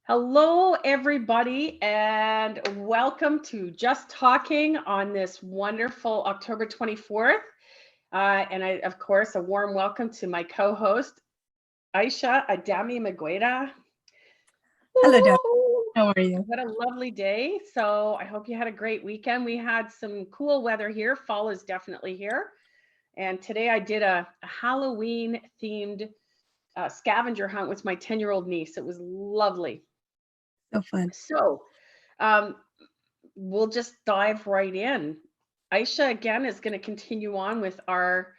Hello, everybody, and welcome to Just Talking on this wonderful October 24th. Of course, a warm welcome to my co host, Ayesha Adami Magueda. Hello, Deb. How are you? What a lovely day. So, I hope you had a great weekend. We had some cool weather here. Fall is definitely here. And today I did a Halloween themed scavenger hunt with my 10-year-old niece. It was lovely. So fun. So, um, we'll just dive right in. Aisha again is going to continue on with our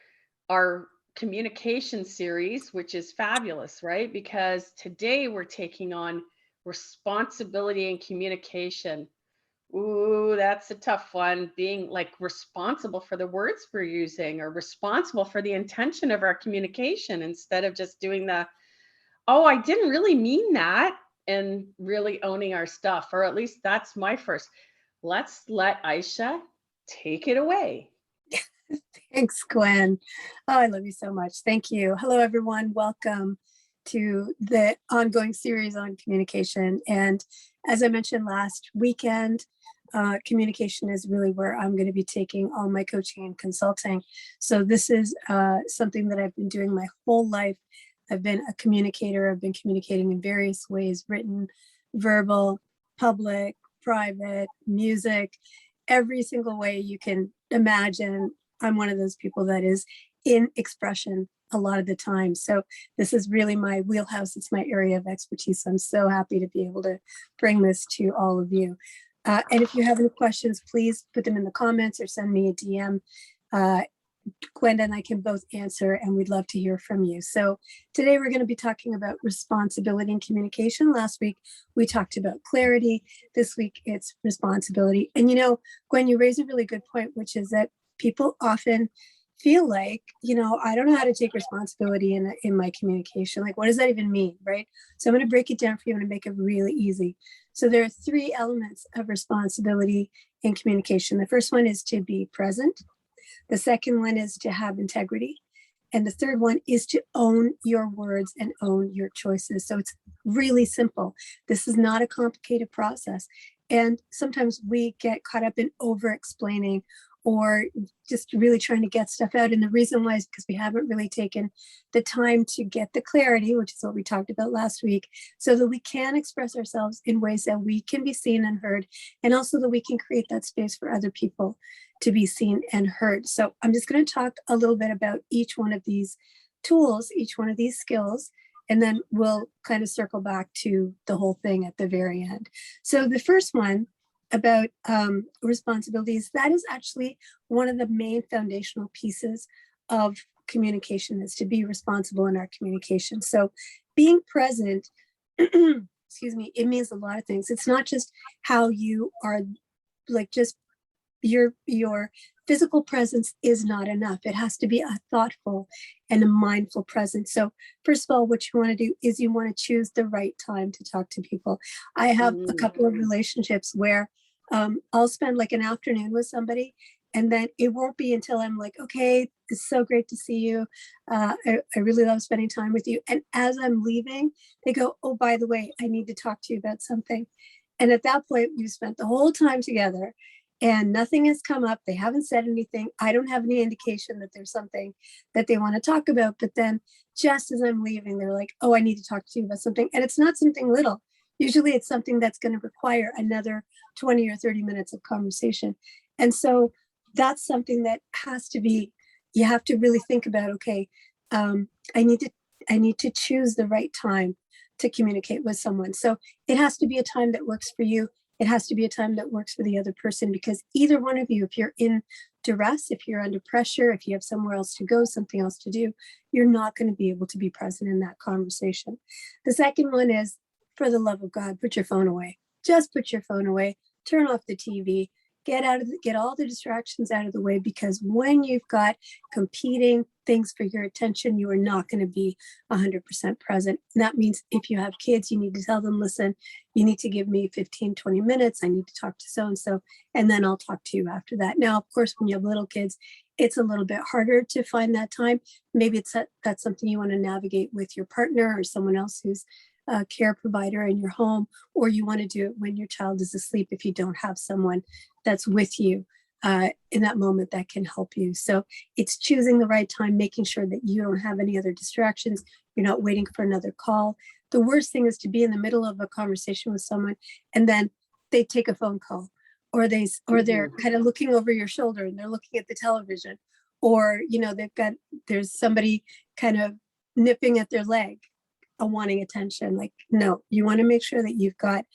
communication series, which is fabulous, right? Because today we're taking on responsibility and communication. Ooh, that's a tough one. Being like responsible for the words we're using or responsible for the intention of our communication instead of just doing oh, I didn't really mean that, and really owning our stuff, or at least that's my first. Let's let Aisha take it away. Thanks, Gwen. Oh, I love you so much. Thank you. Hello, everyone. Welcome to the ongoing series on communication. And as I mentioned last weekend, communication is really where I'm going to be taking all my coaching and consulting. So this is something that I've been doing my whole life. I've been a communicator. I've been communicating in various ways, written, verbal, public, private, music, every single way you can imagine. I'm one of those people that is in expression a lot of the time. So this is really my wheelhouse. It's my area of expertise. I'm so happy to be able to bring this to all of you. And if you have any questions, please put them in the comments or send me a DM. Gwenda and I can both answer, and we'd love to hear from you. So today we're going to be talking about responsibility and communication. Last week, we talked about clarity. This week, it's responsibility. And Gwen, you raise a really good point, which is that people often feel like, I don't know how to take responsibility in my communication. Like, what does that even mean, right? So I'm going to break it down for you. I'm going to make it really easy. So there are three elements of responsibility in communication. The first one is to be present. The second one is to have integrity. And the third one is to own your words and own your choices. So it's really simple. This is not a complicated process. And sometimes we get caught up in over-explaining or just really trying to get stuff out. And the reason why is because we haven't really taken the time to get the clarity, which is what we talked about last week, so that we can express ourselves in ways that we can be seen and heard, and also that we can create that space for other people to be seen and heard. So I'm just going to talk a little bit about each one of these tools, each one of these skills, and then we'll kind of circle back to the whole thing at the very end. So the first one about responsibilities, that is actually one of the main foundational pieces of communication, is to be responsible in our communication. So being present, excuse me, it means a lot of things. It's not just how you are, like, just your physical presence is not enough. It has to be a thoughtful and a mindful presence. So first of all, what you want to do is you want to choose the right time to talk to people. I have a couple of relationships where I'll spend like an afternoon with somebody, and then it won't be until I'm like, okay, it's so great to see you. I really love spending time with you. And as I'm leaving, they go, oh, by the way, I need to talk to you about something. And at that point, we've spent the whole time together and nothing has come up. They haven't said anything. I don't have any indication that there's something that they want to talk about. But then just as I'm leaving, they're like, oh, I need to talk to you about something. And it's not something little. Usually it's something that's going to require another 20 or 30 minutes of conversation. And so that's something that has to be, you have to really think about, okay, I need to choose the right time to communicate with someone. So it has to be a time that works for you. It has to be a time that works for the other person, because either one of you, if you're in duress, if you're under pressure, if you have somewhere else to go, something else to do, you're not going to be able to be present in that conversation. The second one is, for the love of God, put your phone away. Just put your phone away, turn off the TV, get all the distractions out of the way, because when you've got competing things for your attention, you are not going to be 100% present. And that means if you have kids, you need to tell them, listen, you need to give me 15, 20 minutes. I need to talk to so-and-so, and then I'll talk to you after that. Now, of course, when you have little kids, it's a little bit harder to find that time. Maybe that's something you want to navigate with your partner or someone else who's care provider in your home, or you want to do it when your child is asleep if you don't have someone that's with you in that moment that can help you. So it's choosing the right time, making sure that you don't have any other distractions. You're not waiting for another call. The worst thing is to be in the middle of a conversation with someone and then they take a phone call, or they're kind of looking over your shoulder and they're looking at the television, or there's somebody kind of nipping at their leg, wanting attention. Like, no, you want to make sure that you've got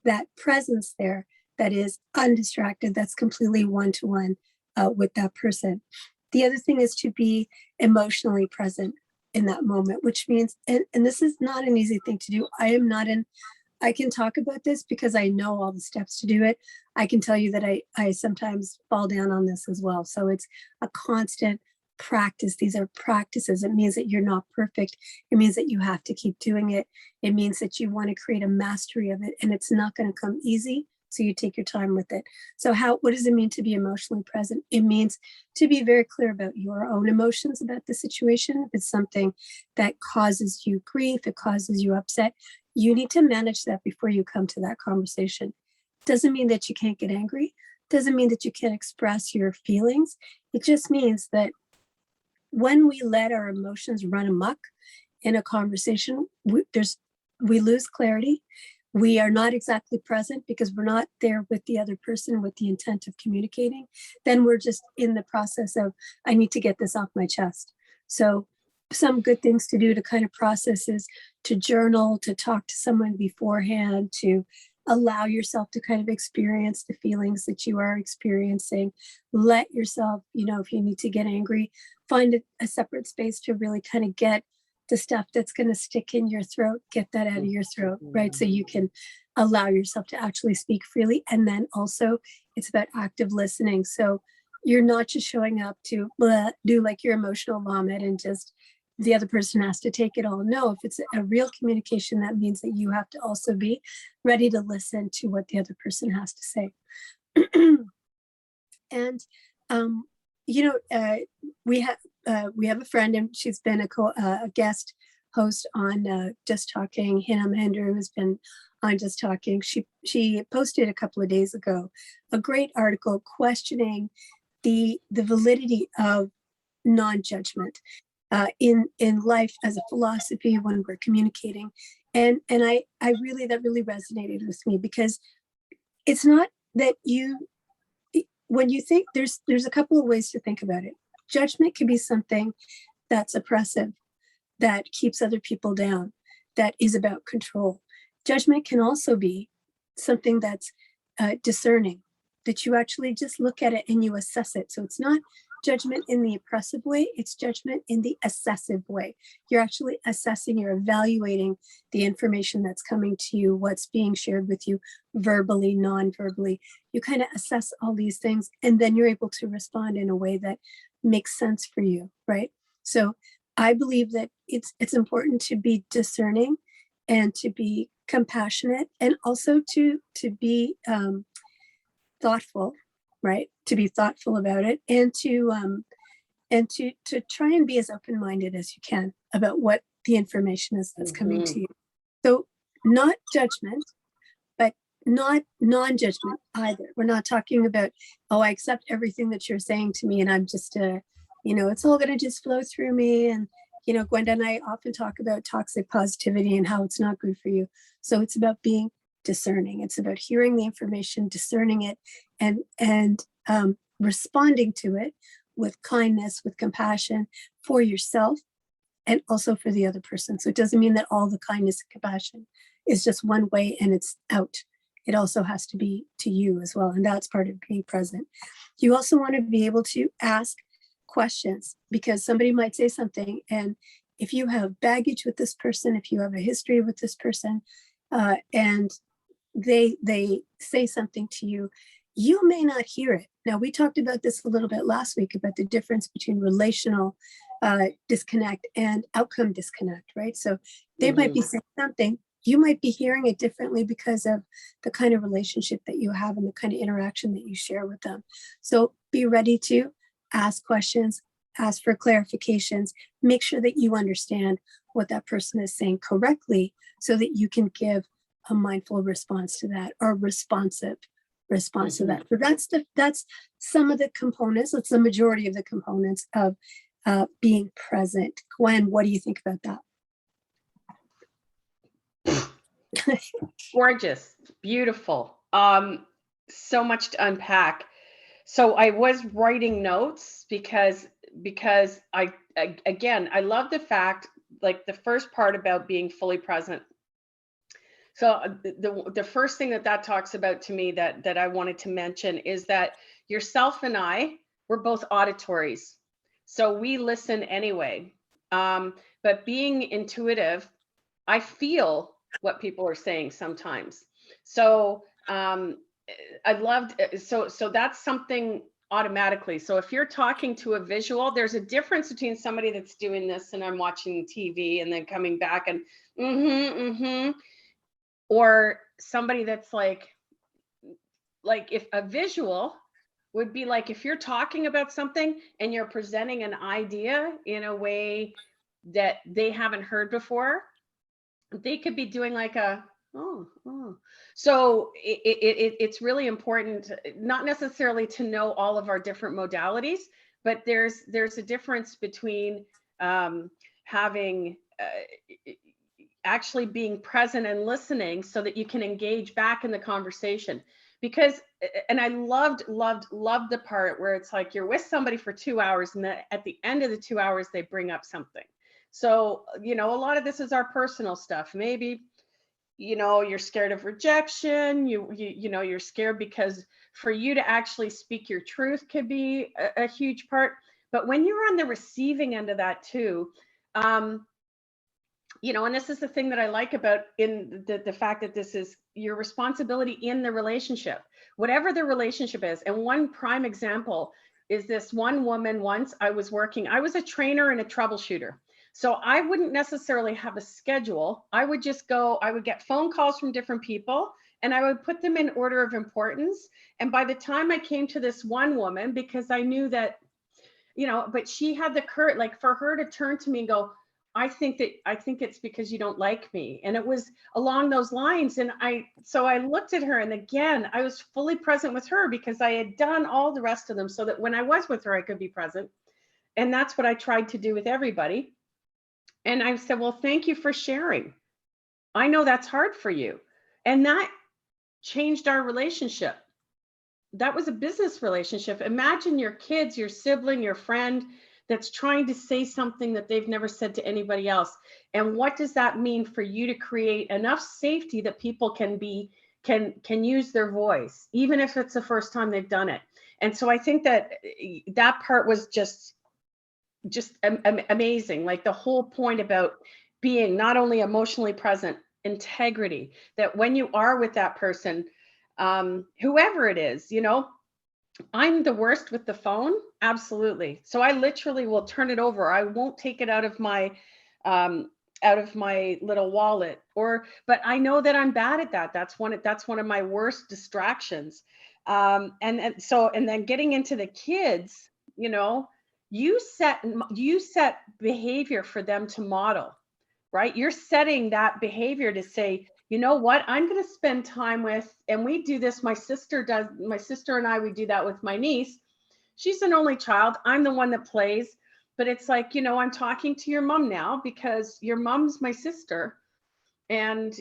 that presence there that is undistracted, that's completely one-to-one with that person. The other thing is to be emotionally present in that moment, which means, and this is not an easy thing to do. I can talk about this because I know all the steps to do it. I can tell you that I sometimes fall down on this as well. So it's a constant practice. These are practices. It means that you're not perfect. It means that you have to keep doing it. It means that you want to create a mastery of it, and it's not going to come easy. So you take your time with it. So what does it mean to be emotionally present? It means to be very clear about your own emotions about the situation. If it's something that causes you grief, it causes you upset, you need to manage that before you come to that conversation. Doesn't mean that you can't get angry. Doesn't mean that you can't express your feelings. It just means that when we let our emotions run amok in a conversation, we lose clarity. We are not exactly present because we're not there with the other person with the intent of communicating. Then we're just in the process of, I need to get this off my chest. So some good things to do to kind of process is to journal, to talk to someone beforehand, to allow yourself to kind of experience the feelings that you are experiencing. Let yourself, if you need to get angry, find a separate space to really kind of get the stuff that's going to stick in your throat, get that out of your throat, right? So you can allow yourself to actually speak freely. And then also it's about active listening. So you're not just showing up to do like your emotional vomit and just the other person has to take it all. No, if it's a real communication, that means that you have to also be ready to listen to what the other person has to say. And, we have a friend, and she's been a guest host on Just Talking. Hannah Andrew has been on Just Talking. She posted a couple of days ago a great article questioning the validity of non-judgment in life as a philosophy when we're communicating. And that really resonated with me, because it's not that when you think, there's a couple of ways to think about it. Judgment can be something that's oppressive, that keeps other people down, that is about control. Judgment can also be something that's discerning, that you actually just look at it and you assess it. So it's not judgment in the oppressive way, it's judgment in the assessive way. You're actually assessing, you're evaluating the information that's coming to you, what's being shared with you verbally, non-verbally. You kind of assess all these things, and then you're able to respond in a way that makes sense for you, right? So I believe that it's important to be discerning and to be compassionate, and also to be thoughtful, right? To be thoughtful about it, and to try and be as open-minded as you can about what the information is that's coming to you. So not judgment, but not non-judgment either. We're not talking about, oh, I accept everything that you're saying to me, and I'm just it's all going to just flow through me. And Gwenda and I often talk about toxic positivity and how it's not good for you. So it's about being discerning. It's about hearing the information, discerning it, and responding to it with kindness, with compassion for yourself and also for the other person. So it doesn't mean that all the kindness and compassion is just one way and it's out. It also has to be to you as well. And that's part of being present. You also want to be able to ask questions, because somebody might say something, and if you have baggage with this person, if you have a history with this person, and they say something to you, you may not hear it. Now, we talked about this a little bit last week about the difference between relational disconnect and outcome disconnect, right? So they might be saying something, you might be hearing it differently because of the kind of relationship that you have and the kind of interaction that you share with them. So be ready to ask questions, ask for clarifications, make sure that you understand what that person is saying correctly so that you can give a mindful response to that, or responsive response to that. So that's some of the components. That's the majority of the components of being present. Gwen, what do you think about that? Gorgeous, beautiful. So much to unpack. So I was writing notes because again, I love the fact, like the first part about being fully present. So the first thing that talks about to me that I wanted to mention is that yourself and I, we're both auditories. So we listen anyway. But being intuitive, I feel what people are saying sometimes. So I loved so that's something automatically. So if you're talking to a visual, there's a difference between somebody that's doing this and I'm watching TV and then coming back and or somebody that's like if a visual would be like if you're talking about something and you're presenting an idea in a way that they haven't heard before, they could be doing like a oh. So it's really important, not necessarily to know all of our different modalities, but there's a difference between having actually being present and listening so that you can engage back in the conversation. Because and I loved the part where it's like you're with somebody for 2 hours and at the end of the 2 hours they bring up something. So a lot of this is our personal stuff. Maybe you're scared of rejection, you're scared because for you to actually speak your truth could be a huge part. But when you're on the receiving end of that too, and this is the thing that I like about in the fact that this is your responsibility in the relationship, whatever the relationship is. And one prime example is this one woman. Once I was a trainer and a troubleshooter. So I wouldn't necessarily have a schedule. I would just go, I would get phone calls from different people and I would put them in order of importance. And by the time I came to this one woman, because I knew that, but she had the courage, like for her to turn to me and go, I think it's because you don't like me. And it was along those lines. And so I looked at her, and again, I was fully present with her because I had done all the rest of them so that when I was with her, I could be present. And that's what I tried to do with everybody. And I said, well, thank you for sharing. I know that's hard for you. And that changed our relationship. That was a business relationship. Imagine your kids, your sibling, your friend that's trying to say something that they've never said to anybody else. And what does that mean for you to create enough safety that people can use their voice, even if it's the first time they've done it? And so I think that part was just amazing. Like the whole point about being not only emotionally present, integrity, that when you are with that person, whoever it is, I'm the worst with the phone. Absolutely. So I literally will turn it over. I won't take it out of my little wallet, but I know that I'm bad at that. That's one of my worst distractions. And then getting into the kids, you set behavior for them to model, right? You're setting that behavior to say, you know what, I'm going to spend time with, and we do this. My sister and I, we do that with my niece. She's an only child. I'm the one that plays, but it's like, I'm talking to your mom now because your mom's my sister. And,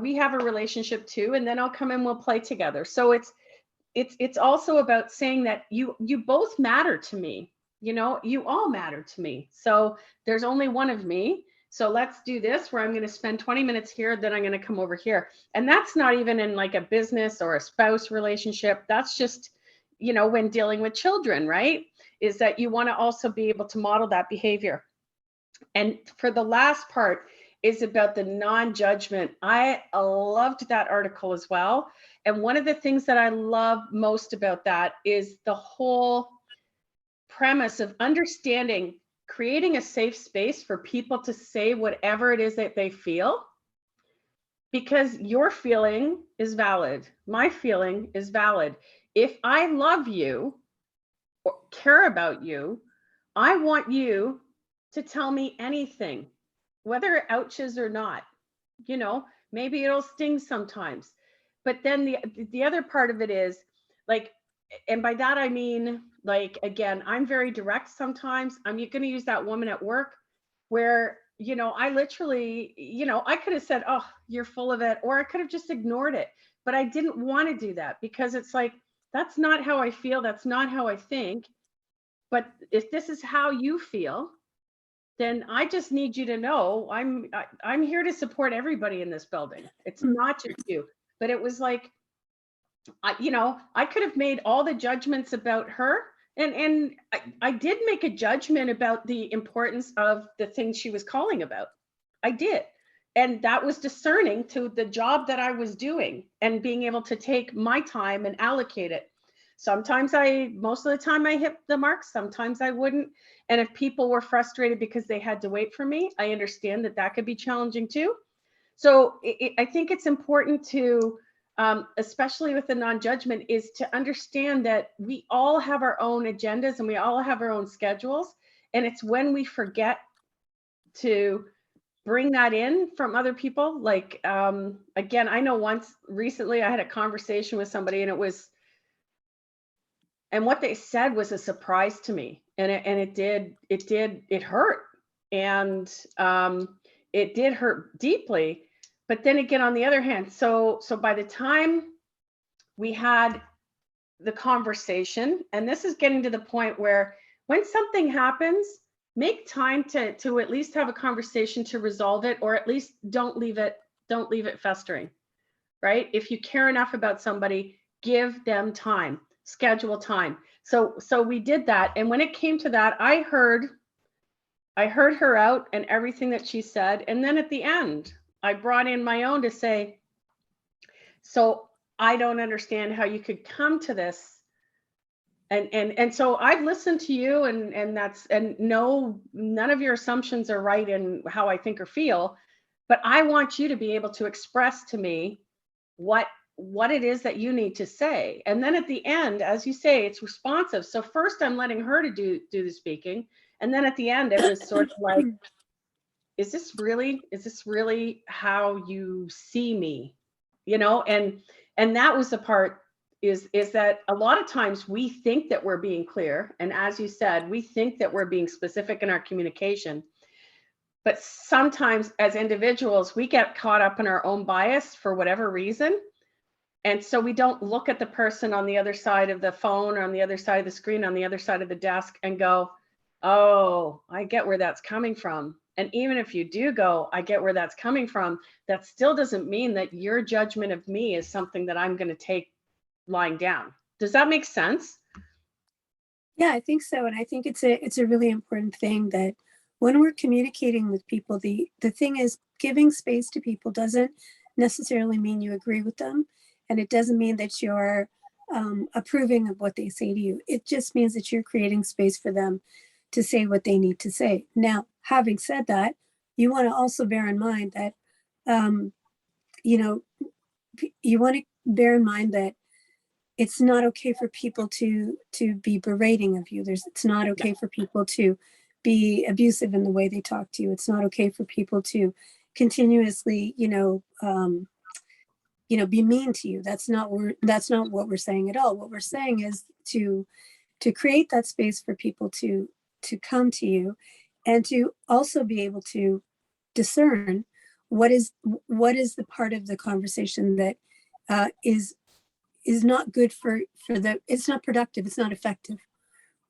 we have a relationship too. And then I'll come and we'll play together. So it's also about saying that you both matter to me. You all matter to me. So there's only one of me. So let's do this where I'm going to spend 20 minutes here, then I'm going to come over here. And that's not even in like a business or a spouse relationship. That's just, when dealing with children, right? Is that you want to also be able to model that behavior. And for the last part is about the non-judgment. I loved that article as well. And one of the things that I love most about that is the whole premise of understanding, creating a safe space for people to say whatever it is that they feel, because your feeling is valid. My feeling is valid. If I love you or care about you, I want you to tell me anything, whether it ouches or not. You know, maybe it'll sting sometimes. But then the other part of it is like, and by that I mean, like, again, I'm very direct sometimes. I'm going to use that woman at work where, you know, I literally, you know, I could have said, "Oh, you're full of it," or I could have just ignored it. But I didn't want to do that because it's like, that's not how I feel. That's not how I think. But if this is how you feel, then I just need you to know I'm here to support everybody in this building. It's not just you. But it was like, you know, I could have made all the judgments about her, and I did make a judgment about the importance of the things she was calling about. I did. And that was discerning to the job that I was doing and being able to take my time and allocate it. Sometimes most of the time I hit the mark, sometimes I wouldn't. And if people were frustrated because they had to wait for me, I understand that that could be challenging too. So I think it's important to, especially with the non-judgment, is to understand that we all have our own agendas and we all have our own schedules. And it's when we forget to bring that in from other people. Like, again, I know once recently I had a conversation with somebody and what they said was a surprise to me. And it hurt. And it did hurt deeply. But then again, on the other hand, so by the time we had the conversation, and this is getting to the point where when something happens, make time to at least have a conversation to resolve it, or at least don't leave it festering, right? If you care enough about somebody, give them time, schedule time. So we did that. And when it came to that, I heard her out and everything that she said. And then at the end, I brought in my own to say, so I don't understand how you could come to this. And so I've listened to you, and no, none of your assumptions are right in how I think or feel, but I want you to be able to express to me what it is that you need to say. And then at the end, as you say, it's responsive. So first I'm letting her to do the speaking. And then at the end, it was sort of like, is this really how you see me? You know, and that was the part is that a lot of times we think that we're being clear. And as you said, we think that we're being specific in our communication. But sometimes as individuals, we get caught up in our own bias for whatever reason. And so we don't look at the person on the other side of the phone or on the other side of the screen, on the other side of the desk and go, oh, I get where that's coming from. And even if you do go, I get where that's coming from, that still doesn't mean that your judgment of me is something that I'm going to take lying down. Does that make sense? Yeah, I think so. And I think it's a really important thing that when we're communicating with people, the thing is giving space to people doesn't necessarily mean you agree with them. And it doesn't mean that you're approving of what they say to you. It just means that you're creating space for them to say what they need to say. Now, having said that, you want to also bear in mind that, you know, you want to bear in mind that it's not okay for people to be berating of you. It's not okay for people to be abusive in the way they talk to you. It's not okay for people to continuously, be mean to you. That's not what we're saying at all. What we're saying is to create that space for people to come to you, and to also be able to discern what is the part of the conversation that is not good for it's not productive, it's not effective,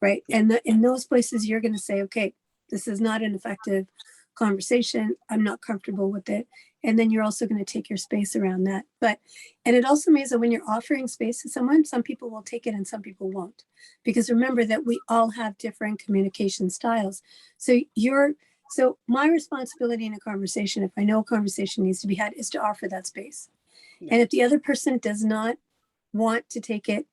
right? And in those places you're going to say, okay, this is not an effective conversation, I'm not comfortable with it. And then you're also going to take your space around that. And it also means that when you're offering space to someone, some people will take it and some people won't, because remember that we all have different communication styles. So my responsibility in a conversation, if I know a conversation needs to be had, is to offer that space. Yeah. And if the other person does not want to take it,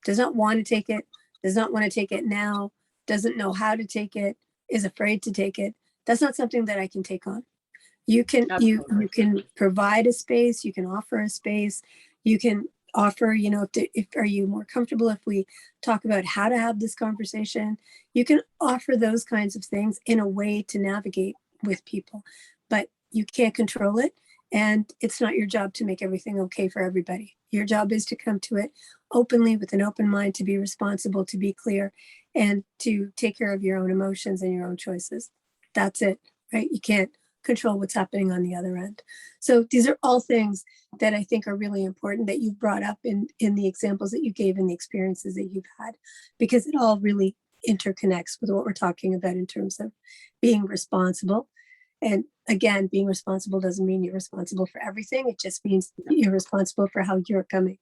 does not want to take it now, doesn't know how to take it, is afraid to take it, that's not something that I can take on. You can Absolutely. you can provide a space, you can offer a space, you can offer, if are you more comfortable if we talk about how to have this conversation? You can offer those kinds of things in a way to navigate with people, but you can't control it. And it's not your job to make everything okay for everybody. Your job is to come to it openly with an open mind, to be responsible, to be clear, and to take care of your own emotions and your own choices. That's it, right? You can't control what's happening on the other end. So these are all things that I think are really important that you've brought up in the examples that you gave and the experiences that you've had, because it all really interconnects with what we're talking about in terms of being responsible. And again, being responsible doesn't mean you're responsible for everything. It just means you're responsible for how you're coming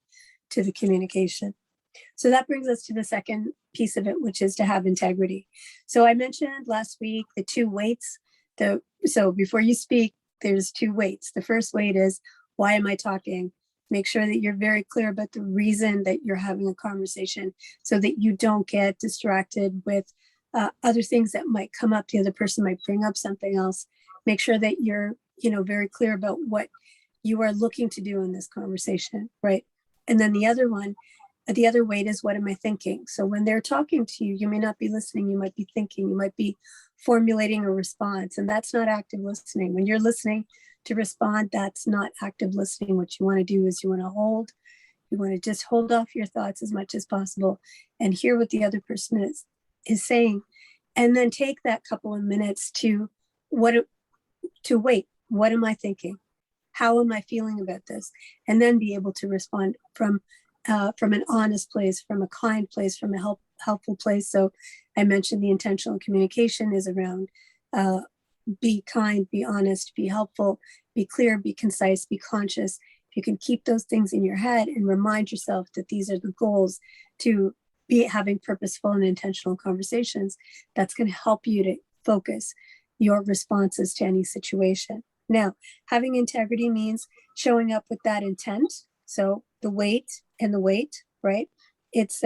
to the communication. So that brings us to the second piece of it, which is to have integrity. So I mentioned last week the two weights. So before you speak, there's two weights. The first weight is, why am I talking? Make sure that you're very clear about the reason that you're having a conversation so that you don't get distracted with other things that might come up. The other person might bring up something else. Make sure that you're, very clear about what you are looking to do in this conversation, right? And then the other weight is, what am I thinking? So when they're talking to you, you may not be listening, you might be thinking, you might be formulating a response, and that's not active listening. When you're listening to respond, that's not active listening. What you want to do is you want to just hold off your thoughts as much as possible and hear what the other person is saying, and then take that couple of minutes to wait. What am I thinking? How am I feeling about this? And then be able to respond from an honest place, from a kind place, from a helpful place. So I mentioned the intentional communication is around be kind, be honest, be helpful, be clear, be concise, be conscious. If you can keep those things in your head and remind yourself that these are the goals to be having purposeful and intentional conversations, that's going to help you to focus your responses to any situation. Now, having integrity means showing up with that intent. So the weight, right? It's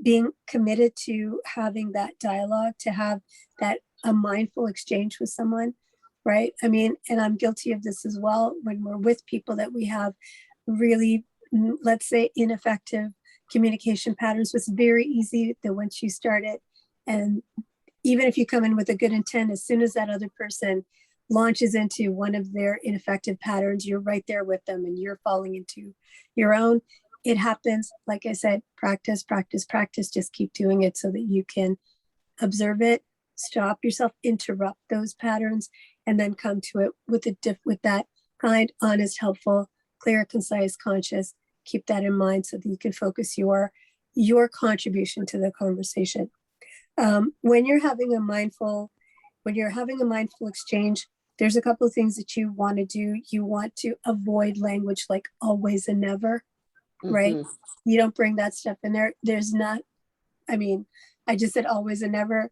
being committed to having that dialogue, to have a mindful exchange with someone, right? I mean, and I'm guilty of this as well when we're with people that we have really, let's say, ineffective communication patterns. It's very easy that once you start it, and even if you come in with a good intent, as soon as that other person launches into one of their ineffective patterns, you're right there with them and you're falling into your own. It happens, like I said, practice, practice, practice. Just keep doing it so that you can observe it, stop yourself, interrupt those patterns, and then come to it with that kind, honest, helpful, clear, concise, conscious. Keep that in mind so that you can focus your contribution to the conversation. When you're having a mindful exchange, there's a couple of things that you want to do. You want to avoid language like always and never, right? Mhm. You don't bring that stuff in there. I just said always and never.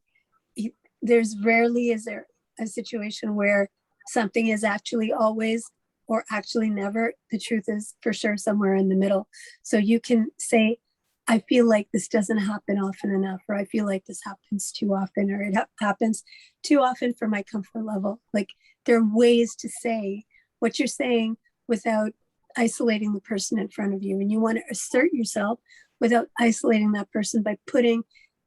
There's rarely is there a situation where something is actually always or actually never. The truth is for sure somewhere in the middle. So you can say, I feel like this doesn't happen often enough, or I feel like this happens too often, or it happens too often for my comfort level. Like, there are ways to say what you're saying without isolating the person in front of you. And you want to assert yourself without isolating that person by putting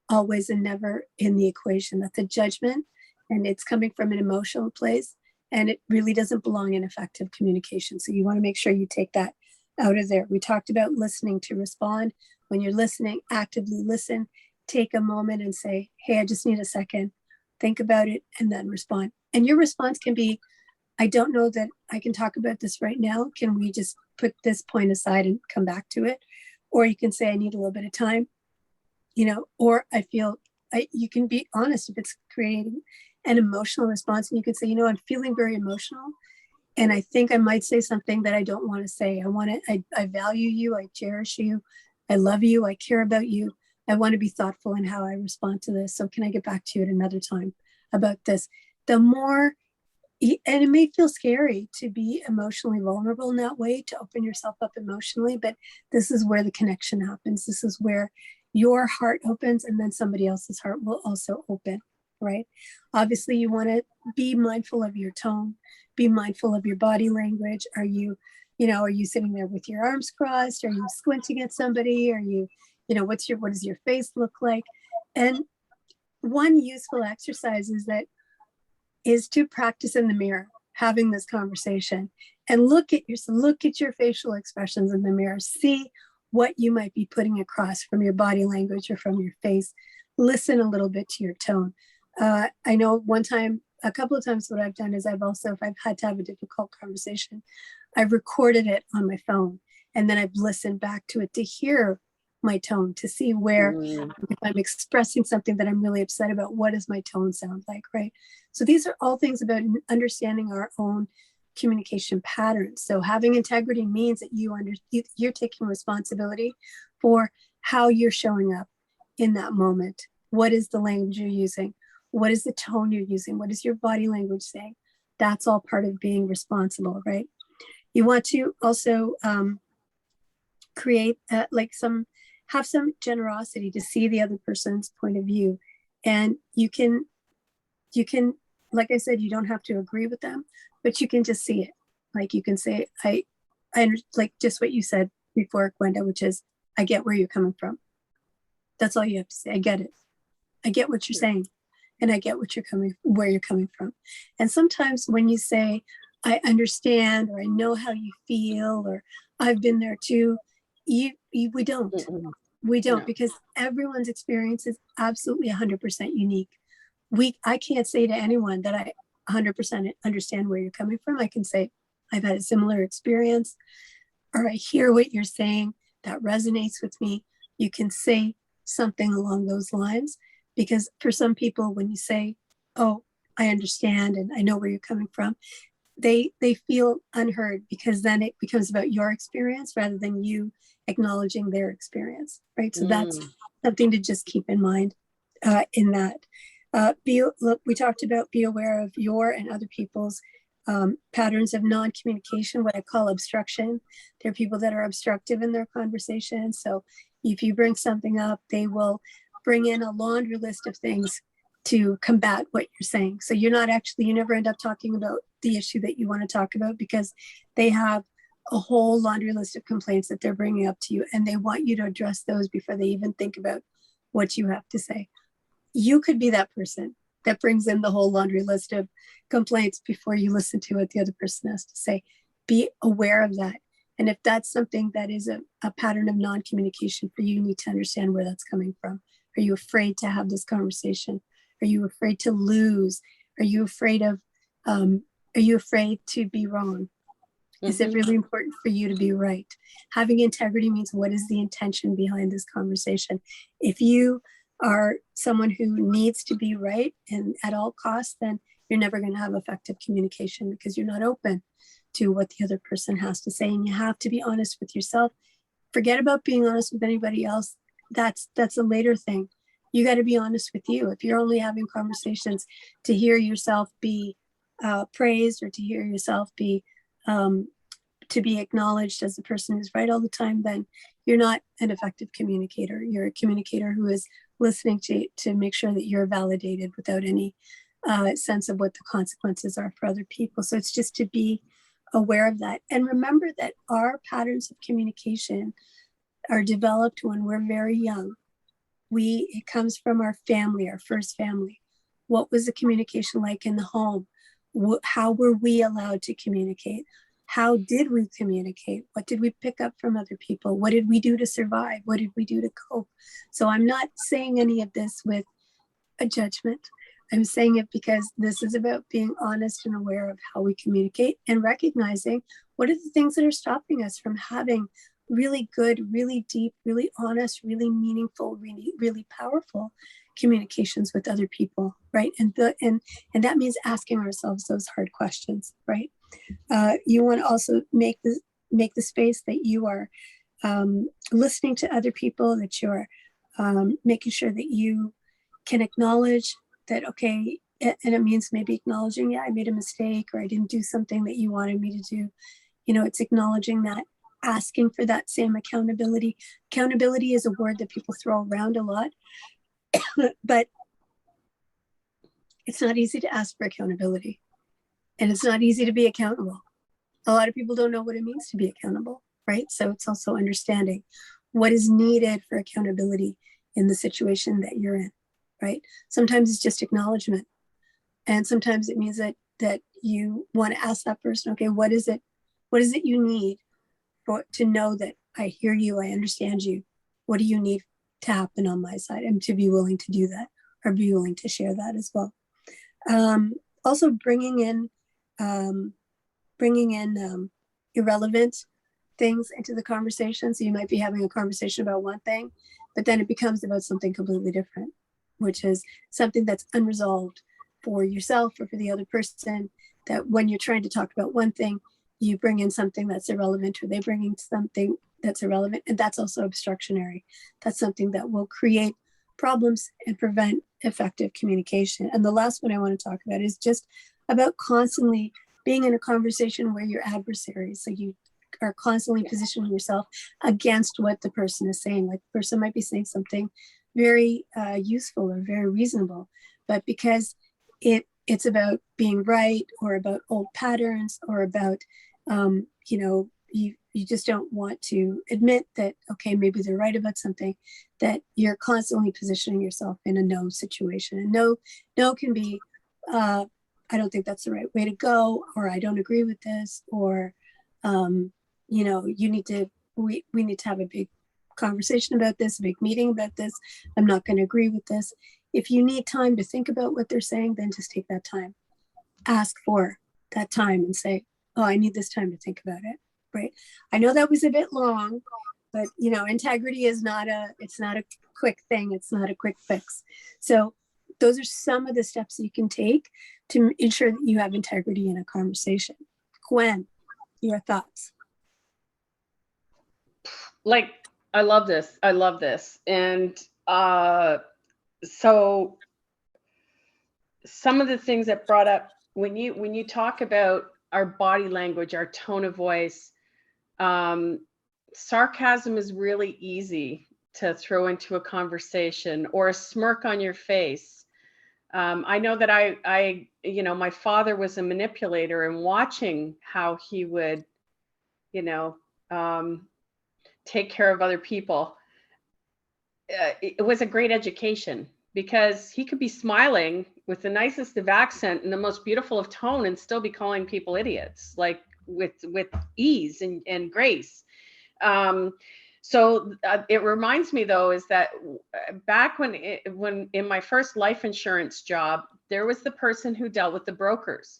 always and never in the equation. That's a judgment, and it's coming from an emotional place, and it really doesn't belong in effective communication. So you want to make sure you take that out of there. We talked about listening to respond. When you're listening, actively listen, take a moment and say, hey, I just need a second, think about it, and then respond. And your response can be, I don't know that I can talk about this right now. Can we just put this point aside and come back to it? Or you can say, I need a little bit of time, or you can be honest if it's creating an emotional response. And you can say, I'm feeling very emotional. And I think I might say something that I don't want to say. I value you. I cherish you. I love you. I care about you. I want to be thoughtful in how I respond to this. So can I get back to you at another time about this? And it may feel scary to be emotionally vulnerable in that way, to open yourself up emotionally, but this is where the connection happens. This is where your heart opens, and then somebody else's heart will also open, right? Obviously, you want to be mindful of your tone, be mindful of your body language. Are you Are you sitting there with your arms crossed? Are you squinting at somebody? Are you, what does your face look like? And one useful exercise is to practice in the mirror, having this conversation, and look at your facial expressions in the mirror. See what you might be putting across from your body language or from your face. Listen a little bit to your tone. I know a couple of times what I've done is if I've had to have a difficult conversation, I've recorded it on my phone, and then I've listened back to it to hear my tone, to see where, if I'm expressing something that I'm really upset about, what does my tone sound like, right? So these are all things about understanding our own communication patterns. So having integrity means that you're taking responsibility for how you're showing up in that moment. What is the language you're using? What is the tone you're using? What is your body language saying? That's all part of being responsible, right? You want to also create have some generosity to see the other person's point of view. And you can, like I said, you don't have to agree with them, but you can just see it. Like you can say, I like just what you said before, Gwenda, which is, I get where you're coming from. That's all you have to say. I get it. I get what you're saying. And I get where you're coming from. And sometimes when you say, I understand, or I know how you feel, or I've been there too, we don't. We don't, no. Because everyone's experience is absolutely 100% unique. I can't say to anyone that I 100% understand where you're coming from. I can say, I've had a similar experience, or I hear what you're saying, that resonates with me. You can say something along those lines, because for some people, when you say, oh, I understand and I know where you're coming from, they feel unheard, because then it becomes about your experience rather than you acknowledging their experience, right? So that's something to just keep in mind in that. We talked about be aware of your and other people's patterns of non-communication, what I call obstruction. There are people that are obstructive in their conversation. So if you bring something up, they will bring in a laundry list of things to combat what you're saying. So you never end up talking about the issue that you want to talk about, because they have a whole laundry list of complaints that they're bringing up to you, and they want you to address those before they even think about what you have to say. You could be that person that brings in the whole laundry list of complaints before you listen to what the other person has to say. Be aware of that. And if that's something that is a pattern of non-communication for you, you need to understand where that's coming from. Are you afraid to have this conversation? Are you afraid to lose? Are you afraid to be wrong? Is it really important for you to be right? Having integrity means, what is the intention behind this conversation? If you are someone who needs to be right and at all costs, then you're never going to have effective communication, because you're not open to what the other person has to say. And you have to be honest with yourself. Forget about being honest with anybody else. That's a later thing. You got to be honest with you. If you're only having conversations to hear yourself be praised, or to hear yourself to be acknowledged as the person who's right all the time, then you're not an effective communicator. You're a communicator who is listening to make sure that you're validated without any sense of what the consequences are for other people. So it's just to be aware of that. And remember that our patterns of communication are developed when we're very young. It comes from our family, our first family. What was the communication like in the home? How were we allowed to communicate? How did we communicate? What did we pick up from other people? What did we do to survive? What did we do to cope? So I'm not saying any of this with a judgment. I'm saying it because this is about being honest and aware of how we communicate, and recognizing what are the things that are stopping us from having really good, really deep, really honest, really meaningful, really powerful communications with other people, right? And that means asking ourselves those hard questions, right? You want to also make the space that you are listening to other people, that you're making sure that you can acknowledge that, okay, and it means maybe acknowledging, yeah, I made a mistake, or I didn't do something that you wanted me to do. It's acknowledging that, asking for that same accountability. Accountability is a word that people throw around a lot, but it's not easy to ask for accountability, and it's not easy to be accountable. A lot of people don't know what it means to be accountable, right? So it's also understanding what is needed for accountability in the situation that you're in, right? Sometimes it's just acknowledgement. And sometimes it means that you want to ask that person, okay, what is it you need to know that I hear you, I understand you. What do you need to happen on my side? And to be willing to do that, or be willing to share that as well. Also bringing in irrelevant things into the conversation. So you might be having a conversation about one thing, but then it becomes about something completely different, which is something that's unresolved for yourself or for the other person, that when you're trying to talk about one thing, you bring in something that's irrelevant, or they bring in something that's irrelevant. And that's also obstructionary. That's something that will create problems and prevent effective communication. And the last one I want to talk about is just about constantly being in a conversation where you're adversaries. So you are constantly positioning yourself against what the person is saying. Like the person might be saying something very useful or very reasonable, but because it's about being right, or about old patterns, or about you just don't want to admit that, okay, maybe they're right about something, that you're constantly positioning yourself in a no situation. And no can be I don't think that's the right way to go, or I don't agree with this, or you need to we need to have a big conversation about this, a big meeting about this. I'm not going to agree with this. If you need time to think about what they're saying, then just take that time. Ask for that time and say, oh, I need this time to think about it, right? I know that was a bit long, but integrity is it's not a quick thing. It's not a quick fix. So those are some of the steps you can take to ensure that you have integrity in a conversation. Gwen, your thoughts? Like, I love this. I love this. And so some of the things that brought up when you talk about our body language, our tone of voice, sarcasm is really easy to throw into a conversation, or a smirk on your face. I know that my father was a manipulator, and watching how he would, um, take care of other people, it was a great education, because he could be smiling with the nicest of accent and the most beautiful of tone and still be calling people idiots, like with ease and grace. So it reminds me, though, is that back when in my first life insurance job, there was the person who dealt with the brokers.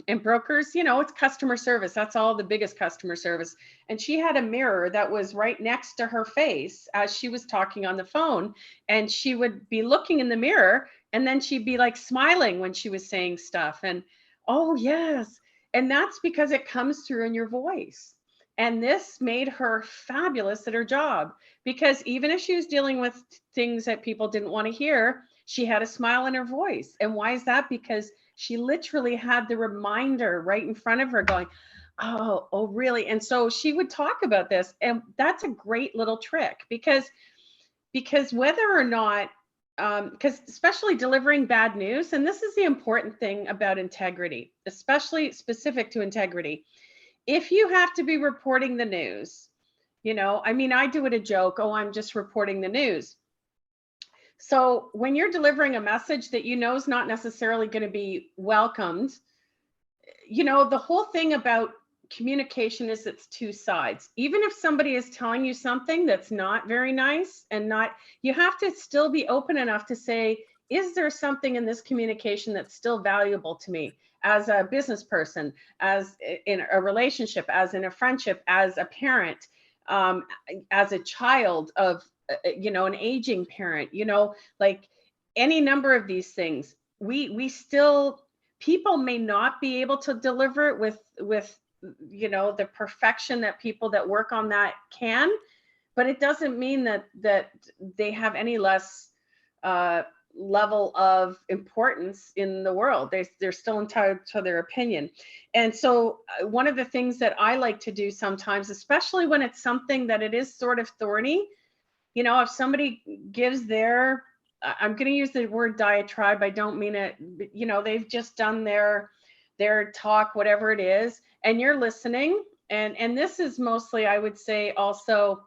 And brokers, it's customer service. That's all, the biggest customer service. And she had a mirror that was right next to her face as she was talking on the phone. And she would be looking in the mirror, and then she'd be like smiling when she was saying stuff. And, oh, yes. And that's because it comes through in your voice. And this made her fabulous at her job, because even if she was dealing with things that people didn't want to hear, she had a smile in her voice. And why is that? Because she literally had the reminder right in front of her going, oh, really? And so she would talk about this. And that's a great little trick, because whether or not, because especially delivering bad news, and this is the important thing about integrity, especially specific to integrity. If you have to be reporting the news, I do it a joke, oh, I'm just reporting the news. So when you're delivering a message that is not necessarily going to be welcomed, the whole thing about communication is it's two sides. Even if somebody is telling you something that's not very nice, you have to still be open enough to say, is there something in this communication that's still valuable to me as a business person, as in a relationship, as in a friendship, as a parent, as a child of an aging parent, like any number of these things. We still, people may not be able to deliver it with the perfection that people that work on that can, but it doesn't mean that they have any less level of importance in the world. They're still entitled to their opinion. And so one of the things that I like to do sometimes, especially when it's something that it is sort of thorny, if somebody gives I'm going to use the word diatribe, I don't mean it, they've just done their their talk, whatever it is, and you're listening. And this is mostly, I would say, also,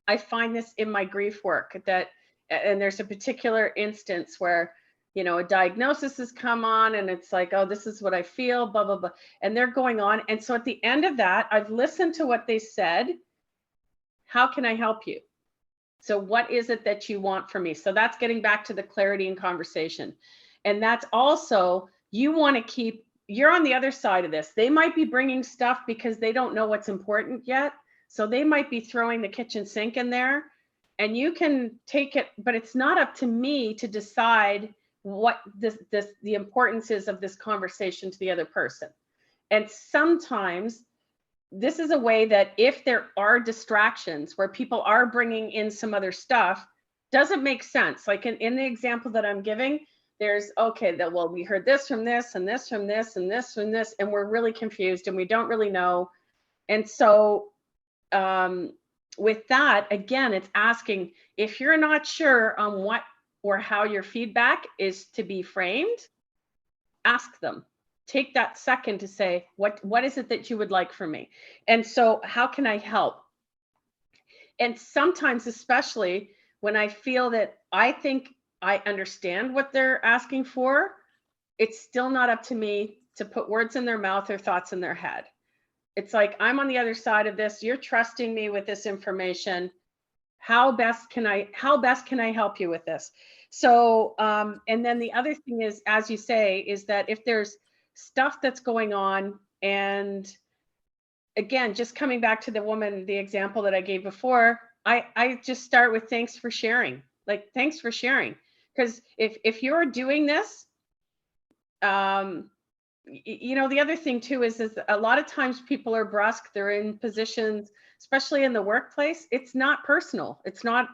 I find this in my grief work, that, and there's a particular instance where, a diagnosis has come on and it's like, oh, this is what I feel, blah, blah, blah. And they're going on. And so at the end of that, I've listened to what they said. How can I help you? So what is it that you want from me? So that's getting back to the clarity and conversation. And that's also, you want to keep, you're on the other side of this. They might be bringing stuff because they don't know what's important yet. So they might be throwing the kitchen sink in there, and you can take it, but it's not up to me to decide what the importance is of this conversation to the other person. And sometimes this is a way that if there are distractions where people are bringing in some other stuff, doesn't make sense. Like in the example that I'm giving, there's, okay, that, well, we heard this from this and this from this and this from this, and we're really confused and we don't really know. And so with that, again, it's asking, if you're not sure on what or how your feedback is to be framed, ask them. Take that second to say, what is it that you would like from me? And so how can I help? And sometimes, especially when I feel that I think I understand what they're asking for, it's still not up to me to put words in their mouth or thoughts in their head. It's like, I'm on the other side of this. You're trusting me with this information. How best can I help you with this? So, and then the other thing is, as you say, is that if there's stuff that's going on, and again, just coming back to the example that I gave before, I just start with thanks for sharing. Like, thanks for sharing. Because if you're doing this, the other thing too is a lot of times people are brusque. They're in positions, especially in the workplace. It's not personal. It's not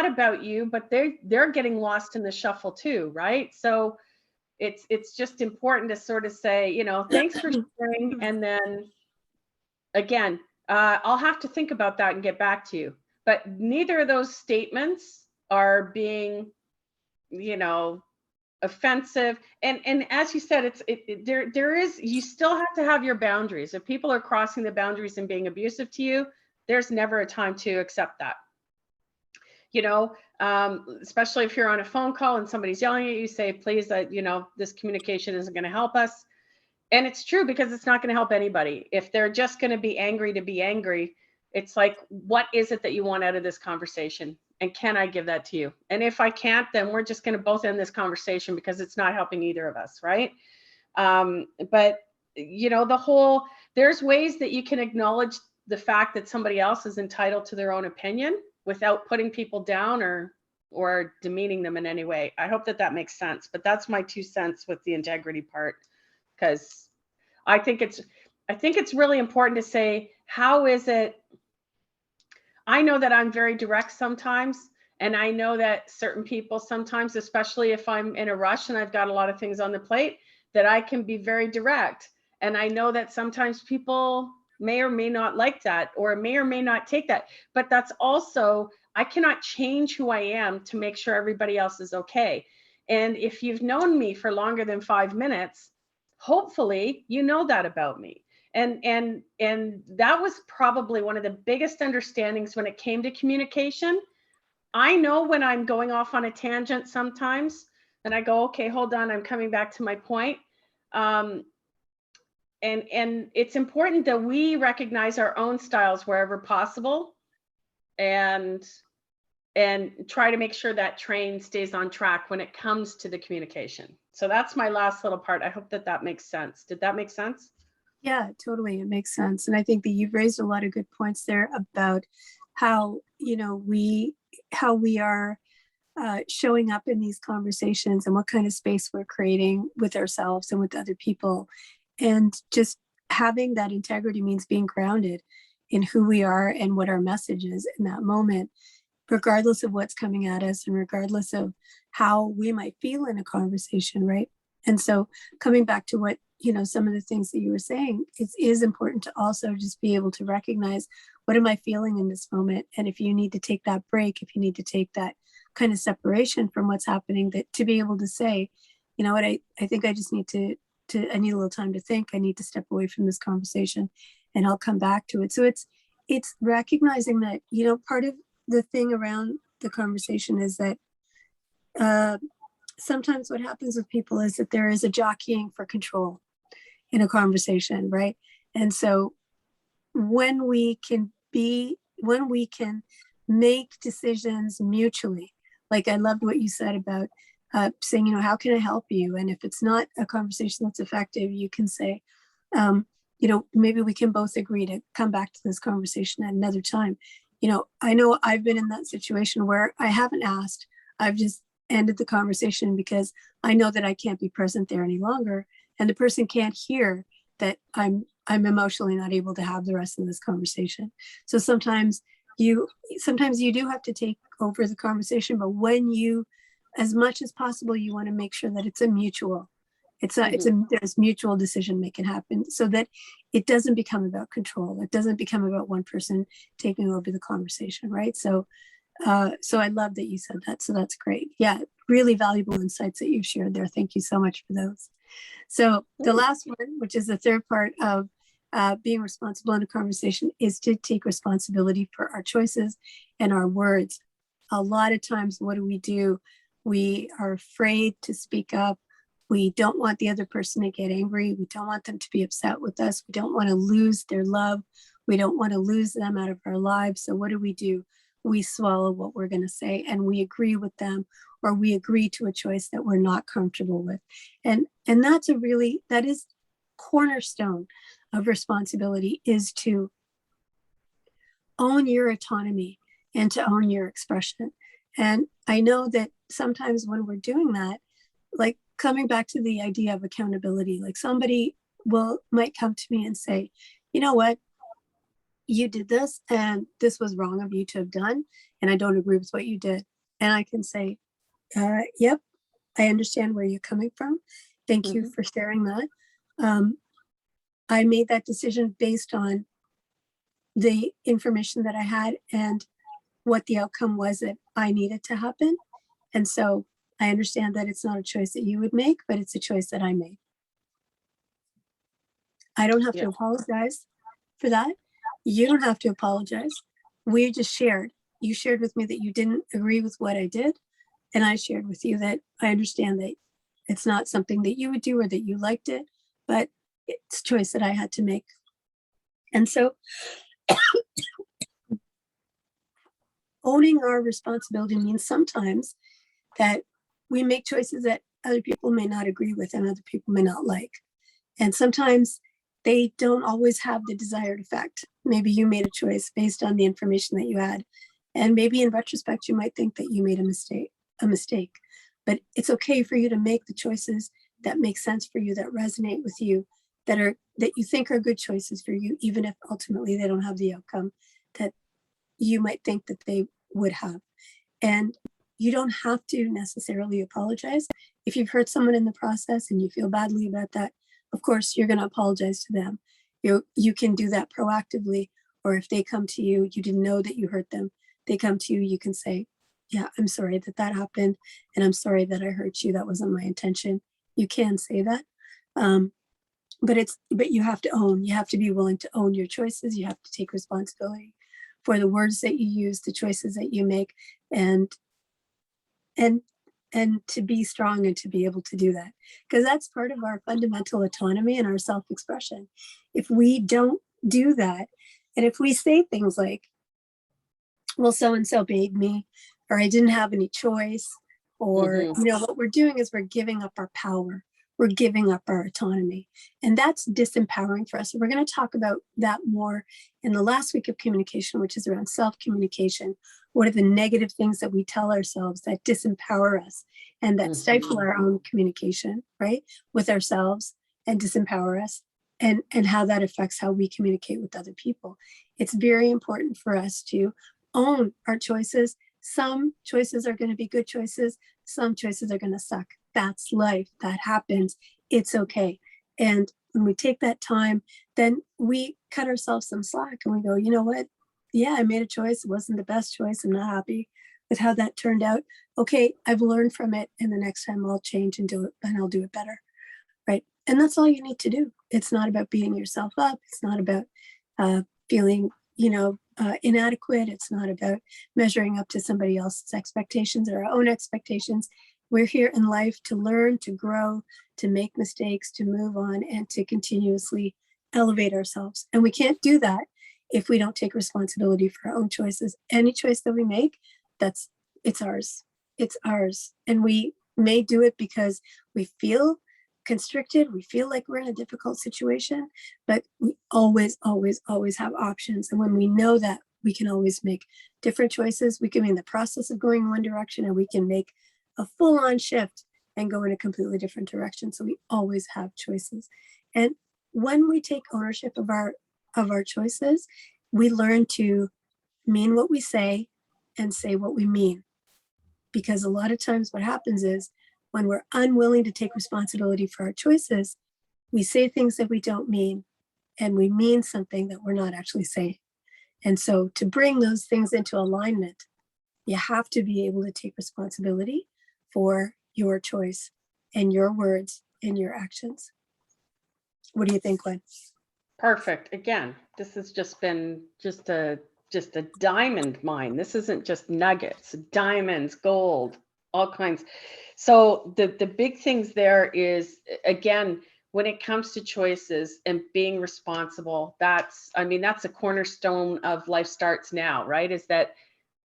about you, but they're getting lost in the shuffle too, right? So it's just important to sort of say, thanks for sharing. And then again, I'll have to think about that and get back to you. But neither of those statements are being, offensive. And as you said, there is, you still have to have your boundaries. If people are crossing the boundaries and being abusive to you, there's never a time to accept that. Especially if you're on a phone call and somebody's yelling at you, say, please, this communication isn't going to help us. And it's true, because it's not going to help anybody. If they're just going to be angry to be angry, it's like, what is it that you want out of this conversation? And can I give that to you? And if I can't, then we're just going to both end this conversation, because it's not helping either of us, right? But there's ways that you can acknowledge the fact that somebody else is entitled to their own opinion without putting people down or demeaning them in any way. I hope that makes sense. But that's my 2 cents with the integrity part, because I think it's really important to say, how is it? I know that I'm very direct sometimes, and I know that certain people sometimes, especially if I'm in a rush and I've got a lot of things on the plate, that I can be very direct. And I know that sometimes people may or may not like that, or may or may not take that. But that's also, I cannot change who I am to make sure everybody else is okay. And if you've known me for longer than 5 minutes, hopefully you know that about me. And that was probably one of the biggest understandings when it came to communication. I know when I'm going off on a tangent sometimes, and I go, okay, hold on, I'm coming back to my point. And it's important that we recognize our own styles wherever possible, and try to make sure that train stays on track when it comes to the communication. So that's my last little part. I hope that makes sense. Did that make sense? Yeah, totally. It makes sense. And I think that you've raised a lot of good points there about how, we are showing up in these conversations, and what kind of space we're creating with ourselves and with other people. And just having that integrity means being grounded in who we are and what our message is in that moment, regardless of what's coming at us and regardless of how we might feel in a conversation, right? And so coming back to what, some of the things that you were saying, it is important to also just be able to recognize, what am I feeling in this moment? And if you need to take that break, if you need to take that kind of separation from what's happening, that to be able to say, you know what, I think I just need to I need a little time to think. I need to step away from this conversation and I'll come back to it. So it's recognizing that, you know, part of the thing around the conversation is that sometimes what happens with people is that there is a jockeying for control in a conversation, right? And so when we can make decisions mutually, like I loved what you said about saying, you know, how can I help you? And if it's not a conversation that's effective, you can say, you know, maybe we can both agree to come back to this conversation at another time. You know I've been in that situation where I haven't asked, I've just ended the conversation because I know that I can't be present there any longer. And the person can't hear that I'm emotionally not able to have the rest of this conversation. So sometimes you do have to take over the conversation, but when you, as much as possible, you want to make sure that it's a mutual, there's mutual decision making happen so that it doesn't become about control. It doesn't become about one person taking over the conversation, right? So I love that you said that. So that's great. Yeah, really valuable insights that you've shared there. Thank you so much for those. So the last one, which is the third part of being responsible in a conversation, is to take responsibility for our choices and our words. A lot of times, what do? We are afraid to speak up. We don't want the other person to get angry. We don't want them to be upset with us. We don't want to lose their love. We don't want to lose them out of our lives. So what do? We swallow what we're going to say and we agree with them, or we agree to a choice that we're not comfortable with. And that is cornerstone of responsibility, is to own your autonomy and to own your expression. And I know that sometimes when we're doing that, like coming back to the idea of accountability, like somebody might come to me and say, you know what, you did this and this was wrong of you to have done, and I don't agree with what you did. And I can say, yep, I understand where you're coming from. Thank you for sharing that. I made that decision based on the information that I had and what the outcome was that I needed to happen. And so I understand that it's not a choice that you would make, but it's a choice that I made. I don't have to apologize for that. You don't have to apologize. We just shared. You shared with me that you didn't agree with what I did. And I shared with you that I understand that it's not something that you would do or that you liked it, but it's a choice that I had to make. And so owning our responsibility means sometimes that we make choices that other people may not agree with and other people may not like. And sometimes they don't always have the desired effect. Maybe you made a choice based on the information that you had. And maybe in retrospect, you might think that you made a mistake. But it's okay for you to make the choices that make sense for you, that resonate with you, that you think are good choices for you, even if ultimately they don't have the outcome that you might think that they would have. And you don't have to necessarily apologize. If you've hurt someone in the process and you feel badly about that, of course, you're going to apologize to them. You can do that proactively. Or if they come to you, you didn't know that you hurt them. They come to you, you can say, yeah, I'm sorry that happened. And I'm sorry that I hurt you. That wasn't my intention. You can say that. But you have to be willing to own your choices. You have to take responsibility for the words that you use, the choices that you make, and to be strong and to be able to do that, because that's part of our fundamental autonomy and our self-expression. If we don't do that, and if we say things like, well, so-and-so made me, or I didn't have any choice, or, what we're doing is we're giving up our power. We're giving up our autonomy, and that's disempowering for us. And we're going to talk about that more in the last week of communication, which is around self-communication. What are the negative things that we tell ourselves that disempower us and that stifle our own communication, right, with ourselves, and disempower us, and how that affects how we communicate with other people. It's very important for us to own our choices. Some choices are going to be good choices. Some choices are going to suck. That's life. That happens. It's okay. And when we take that time, then we cut ourselves some slack and we go, you know what? Yeah, I made a choice. It wasn't the best choice. I'm not happy with how that turned out. Okay, I've learned from it. And the next time I'll change and do it, and I'll do it better. Right. And that's all you need to do. It's not about beating yourself up. It's not about feeling, inadequate. It's not about measuring up to somebody else's expectations or our own expectations. We're here in life to learn, to grow, to make mistakes, to move on, and to continuously elevate ourselves. And we can't do that if we don't take responsibility for our own choices. Any choice that we make, it's ours. It's ours. And we may do it because we feel constricted, we feel like we're in a difficult situation, but we always, always, always have options. And when we know that, we can always make different choices. We can be in the process of going in one direction, and we can make a full-on shift and go in a completely different direction. So we always have choices. And when we take ownership of our choices, we learn to mean what we say and say what we mean. Because a lot of times what happens is, when we're unwilling to take responsibility for our choices, we say things that we don't mean, and we mean something that we're not actually saying. And so to bring those things into alignment, you have to be able to take responsibility for your choice and your words and your actions. What do you think, Gwen? Perfect. Again, this has just been just a diamond mine. This isn't just nuggets, diamonds, gold, all kinds. So the big things there is, again, when it comes to choices and being responsible, that's a cornerstone of Life Starts Now, right? Is that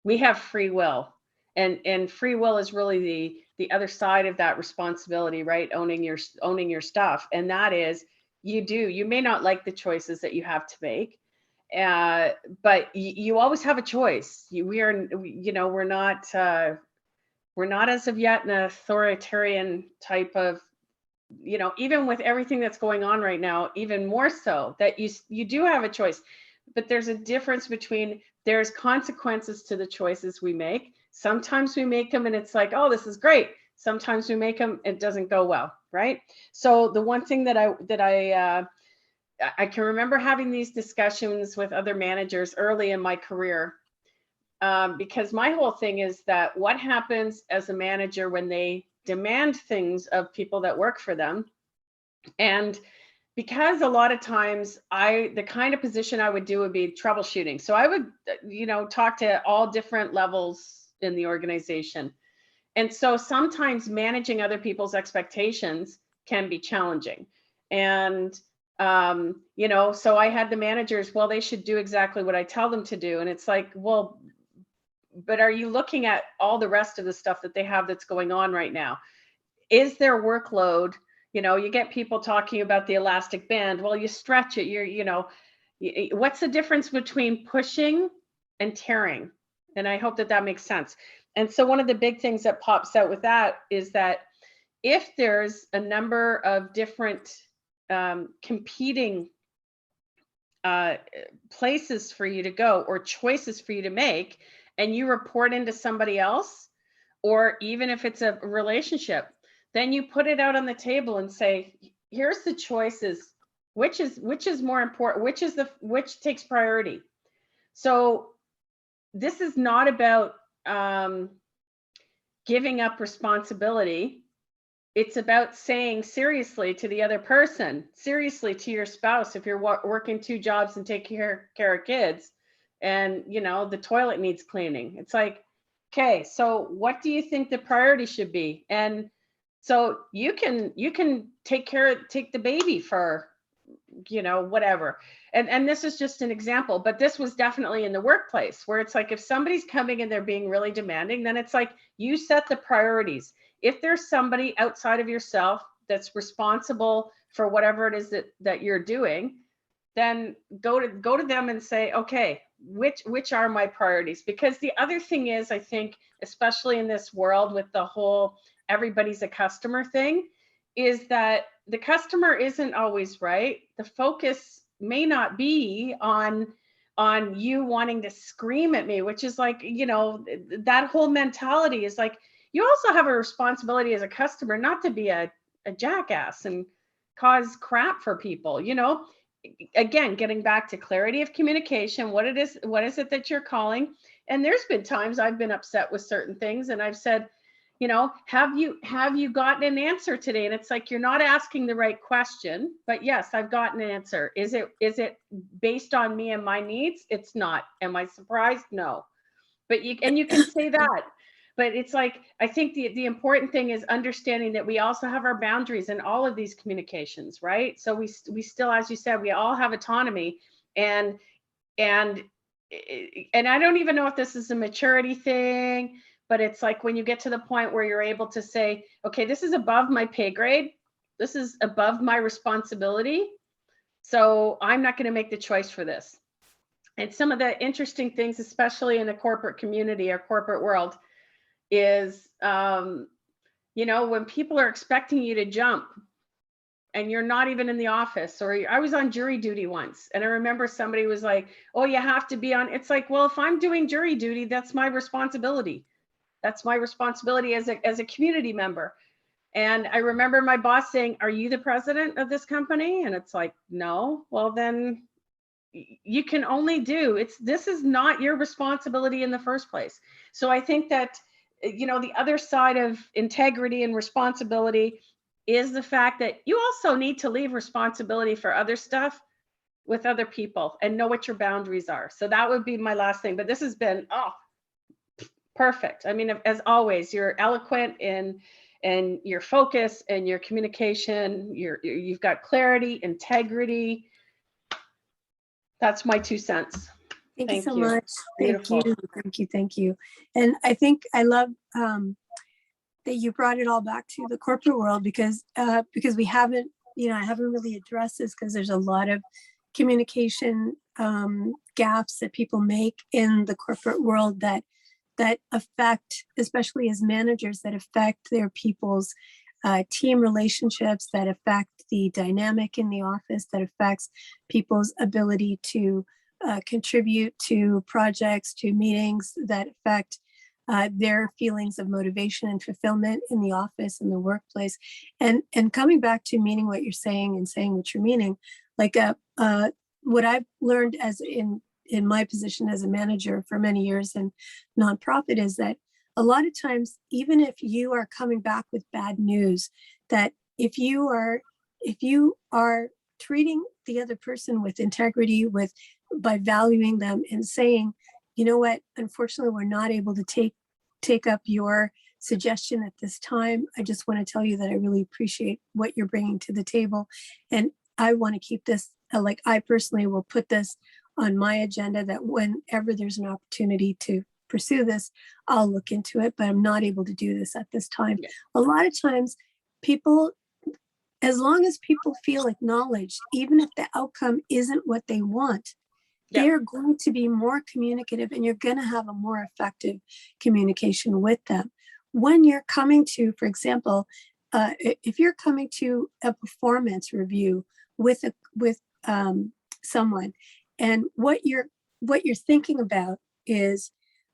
we have free will, and free will is really the other side of that responsibility, right? Owning your stuff. And that is, you may not like the choices that you have to make, but you always have a choice. We're not as of yet an authoritarian type of, even with everything that's going on right now, even more so that you do have a choice. But there's a difference between, there's consequences to the choices we make. Sometimes we make them and it's like, oh, this is great. Sometimes we make them, it doesn't go well, right? So the one thing that I can remember having these discussions with other managers early in my career, because my whole thing is that what happens as a manager when they demand things of people that work for them. And because a lot of times the kind of position I would do would be troubleshooting. So I would, talk to all different levels in the organization. And so sometimes managing other people's expectations can be challenging. And, so I had the managers, well, they should do exactly what I tell them to do. And it's like, well, but are you looking at all the rest of the stuff that they have that's going on right now? Is their workload, you get people talking about the elastic band. Well, you stretch it, what's the difference between pushing and tearing? And I hope that makes sense. And so one of the big things that pops out with that is that if there's a number of different competing places for you to go or choices for you to make, and you report into somebody else, or even if it's a relationship, then you put it out on the table and say, here's the choices, which is more important, which takes priority. So this is not about giving up responsibility. It's about saying seriously to the other person, seriously to your spouse, if you're working 2 jobs and taking care of kids, and the toilet needs cleaning. It's like, okay, so what do you think the priority should be? And so you can take the baby for whatever. And this is just an example, but this was definitely in the workplace, where it's like, if somebody's coming and they're being really demanding, then it's like, you set the priorities. If there's somebody outside of yourself that's responsible for whatever it is that you're doing, then go to them and say, okay, which are my priorities? Because the other thing is, I think, especially in this world with the whole everybody's a customer thing, is that the customer isn't always right. The focus may not be on you wanting to scream at me, which is like, that whole mentality is like, you also have a responsibility as a customer not to be a jackass and cause crap for people. Again, getting back to clarity of communication, what is it that you're calling? And there's been times I've been upset with certain things, and I've said, You know, have you gotten an answer today? And it's like, you're not asking the right question, but yes, I've gotten an answer. Is it based on me and my needs? It's not. Am I surprised? No. But you can say that. But it's like, I think the important thing is understanding that we also have our boundaries in all of these communications, right? So we still, as you said, we all have autonomy, and and and I don't even know if this is a maturity thing, but it's like when you get to the point where you're able to say, okay, this is above my pay grade, this is above my responsibility, so I'm not going to make the choice for this. And some of the interesting things, especially in the corporate community or corporate world, is when people are expecting you to jump and you're not even in the office. Or I was on jury duty once, and I remember somebody was like, oh, you have to be on. It's like, well, if I'm doing jury duty, that's my responsibility. That's my responsibility as a community member. And I remember my boss saying, are you the president of this company? And it's like, no. Well, then you can only do, this is not your responsibility in the first place. So I think that, the other side of integrity and responsibility is the fact that you also need to leave responsibility for other stuff with other people and know what your boundaries are. So that would be my last thing. But this has been, perfect. I mean, as always, you're eloquent in your focus and your communication. You've got clarity, integrity. That's my 2 cents. Thank you Thank so you. much. Beautiful. Thank you. And I think I love that you brought it all back to the corporate world, because we haven't, I haven't really addressed this, because there's a lot of communication gaps that people make in the corporate world that affect, especially as managers, that affect their people's team relationships, that affect the dynamic in the office, that affects people's ability to contribute to projects, to meetings, that affect their feelings of motivation and fulfillment in the office and the workplace. And coming back to meaning what you're saying and saying what you're meaning, like what I've learned as in my position as a manager for many years in nonprofit is that a lot of times, even if you are coming back with bad news, that if you are treating the other person with integrity, by valuing them and saying, you know what, unfortunately, we're not able to take up your suggestion at this time. I just want to tell you that I really appreciate what you're bringing to the table. And I want to keep this, like I personally will put this on my agenda, that whenever there's an opportunity to pursue this, I'll look into it, but I'm not able to do this at this time. Yeah. A lot of times people, as long as people feel acknowledged, even if the outcome isn't what they want, they're going to be more communicative, and you're going to have a more effective communication with them. When you're coming to, for example, if you're coming to a performance review with someone, and what you're thinking about is,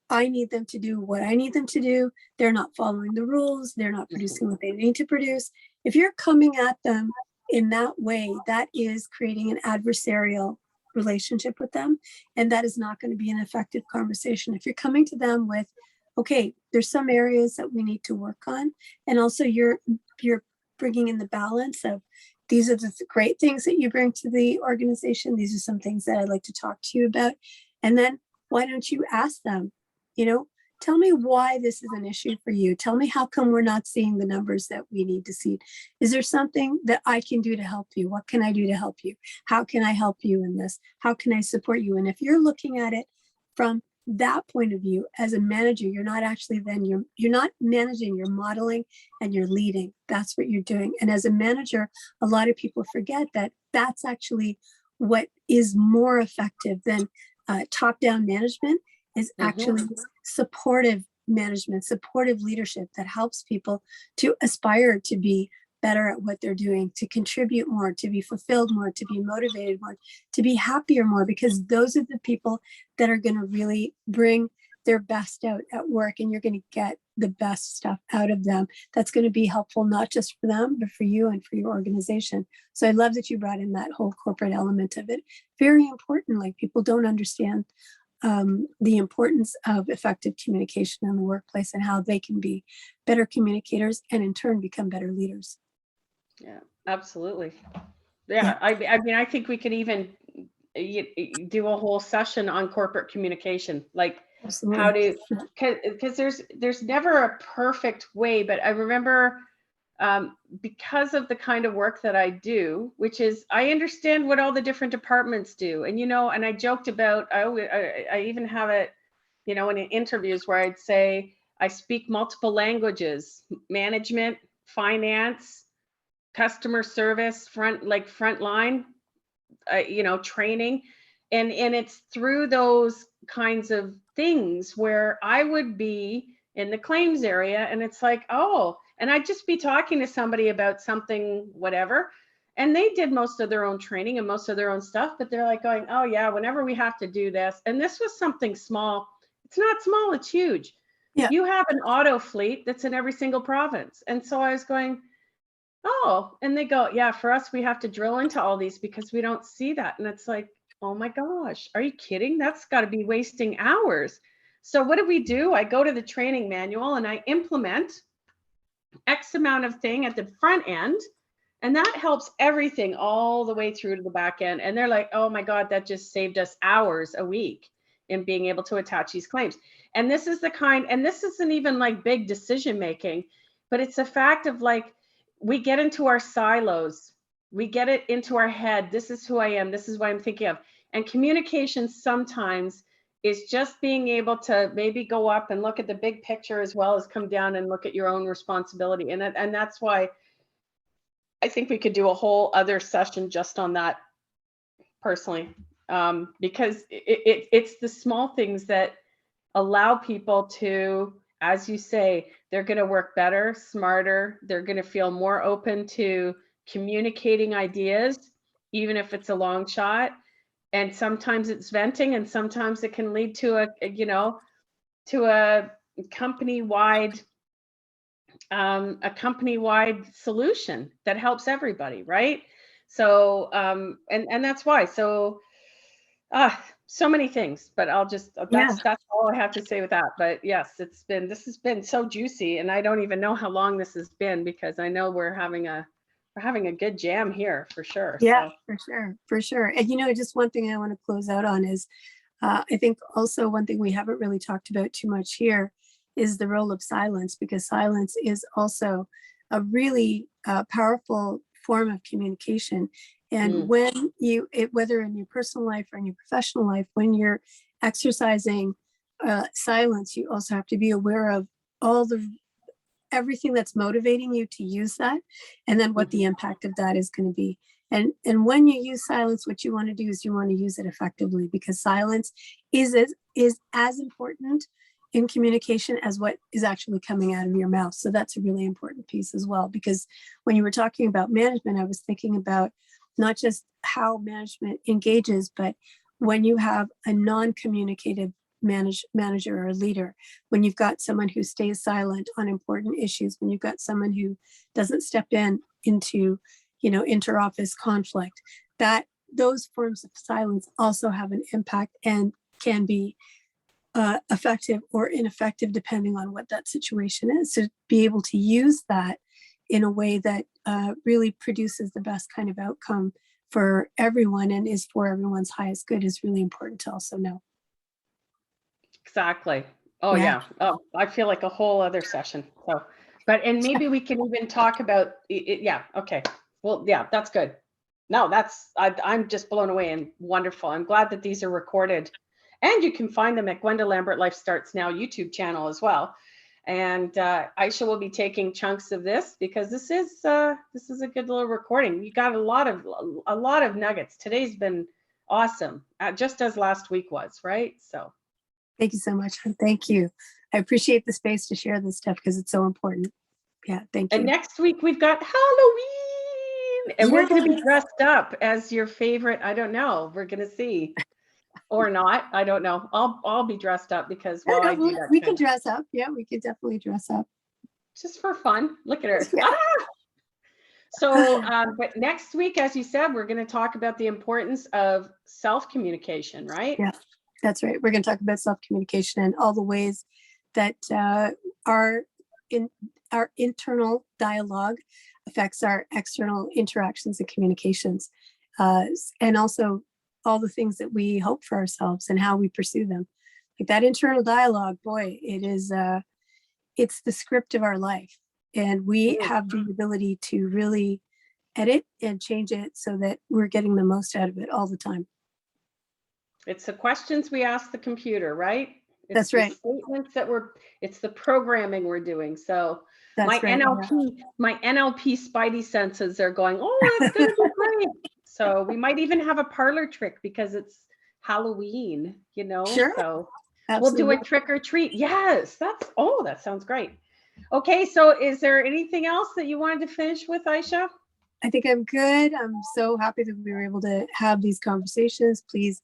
I need them to do what I need them to do. They're not following the rules. They're not producing what they need to produce. If you're coming at them in that way, that is creating an adversarial relationship with them. And that is not going to be an effective conversation. If you're coming to them with, okay, there's some areas that we need to work on. And also you're bringing in the balance of, these are the great things that you bring to the organization. These are some things that I'd like to talk to you about. And then why don't you ask them, tell me why this is an issue for you. Tell me, how come we're not seeing the numbers that we need to see? Is there something that I can do to help you? What can I do to help you? How can I help you in this? How can I support you? And if you're looking at it from that point of view as a manager, you're not actually then, you're not managing, you're modeling and you're leading. That's what you're doing. And as a manager, a lot of people forget that that's actually what is more effective than top-down management, is actually supportive management, supportive leadership that helps people to aspire to be better at what they're doing, to contribute more, to be fulfilled more, to be motivated more, to be happier more, because those are the people that are going to really bring their best out at work, and you're going to get the best stuff out of them. That's going to be helpful, not just for them, but for you and for your organization. So I love that you brought in that whole corporate element of it. Very important. Like, people don't understand the importance of effective communication in the workplace and how they can be better communicators and in turn become better leaders. Yeah, absolutely. Yeah. Yeah, I mean, I think we could even do a whole session on corporate communication, like how Absolutely. to, because there's never a perfect way, but I remember because of the kind of work that I do, which is I understand what all the different departments do, and and I joked about I even have it, in interviews where I'd say I speak multiple languages: management, finance, customer service, front line, training. And it's through those kinds of things where I would be in the claims area, and it's like, oh, and I'd just be talking to somebody about something, whatever, and they did most of their own training and most of their own stuff, but they're like going, oh yeah, whenever we have to do this, and this was something small. It's not small, it's huge. Yeah. You have an auto fleet that's in every single province. And so I was going, oh, and they go, yeah, for us, we have to drill into all these because we don't see that. And it's like, oh my gosh, are you kidding? That's got to be wasting hours. So what do? I go to the training manual and I implement X amount of thing at the front end. And that helps everything all the way through to the back end. And they're like, oh my God, that just saved us hours a week in being able to attach these claims. And this is and this isn't even like big decision making, but it's a fact of like, we get into our silos, we get it into our head. This is who I am. This is what I'm thinking of. And communication sometimes is just being able to maybe go up and look at the big picture as well as come down and look at your own responsibility. And that's why I think we could do a whole other session just on that personally, because it's the small things that allow people to, as you say, they're going to work better, smarter. They're going to feel more open to communicating ideas, even if it's a long shot. And sometimes it's venting, and sometimes it can lead to a company-wide solution that helps everybody, right? So and that's why. So so many things, but I'll just that's all I have to say with that. But yes, this has been so juicy, and I don't even know how long this has been because I know we're having a good jam here for sure. Yeah, So. for sure. And just one thing I want to close out on is I think also one thing we haven't really talked about too much here is the role of silence, because silence is also a really powerful form of communication. And when whether in your personal life or in your professional life, when you're exercising silence, you also have to be aware of everything that's motivating you to use that, and then what the impact of that is going to be. And when you use silence, what you want to do is you want to use it effectively, because silence is as important in communication as what is actually coming out of your mouth. So that's a really important piece as well, because when you were talking about management, I was thinking about not just how management engages, but when you have a non-communicative manager or leader, when you've got someone who stays silent on important issues, when you've got someone who doesn't step into inter-office conflict, that those forms of silence also have an impact and can be effective or ineffective depending on what that situation is. So be able to use that in a way that really produces the best kind of outcome for everyone and is for everyone's highest good is really important to also know. Exactly. Oh yeah. Oh, I feel like a whole other session. So, and maybe we can even talk about it. Yeah. Okay. Well, yeah, that's good. No, I'm just blown away and wonderful. I'm glad that these are recorded, and you can find them at Gwenda Lambert Life Starts Now YouTube channel as well. And Ayesha will be taking chunks of this because this is a good little recording. You got a lot of nuggets. Today's been awesome, just as last week was, right? So. Thank you so much. Thank you. I appreciate the space to share this stuff because it's so important. Yeah, thank you. And next week we've got Halloween, and we're going to be dressed up as your favorite. I don't know. We're going to see, or not. I don't know. I'll be dressed up because I do that. We can dress up. Yeah, we could definitely dress up. Just for fun. Look at her. Yeah. Ah! So, but next week, as you said, we're going to talk about the importance of self-communication, right? Yeah. That's right. We're going to talk about self-communication and all the ways that our internal dialogue affects our external interactions and communications, and also all the things that we hope for ourselves and how we pursue them. Like that internal dialogue, boy, it's the script of our life, and we have the ability to really edit and change it so that we're getting the most out of it all the time. It's the questions we ask the computer, right? It's That's right. the statements that it's the programming we're doing. So my That's right. my NLP spidey senses are going, oh, it's going to be great. So we might even have a parlor trick because it's Halloween, you know? Sure. So Absolutely. we'll do a trick or treat. Yes, that sounds great. Okay, so is there anything else that you wanted to finish with, Ayesha? I think I'm good. I'm so happy that we were able to have these conversations. Please,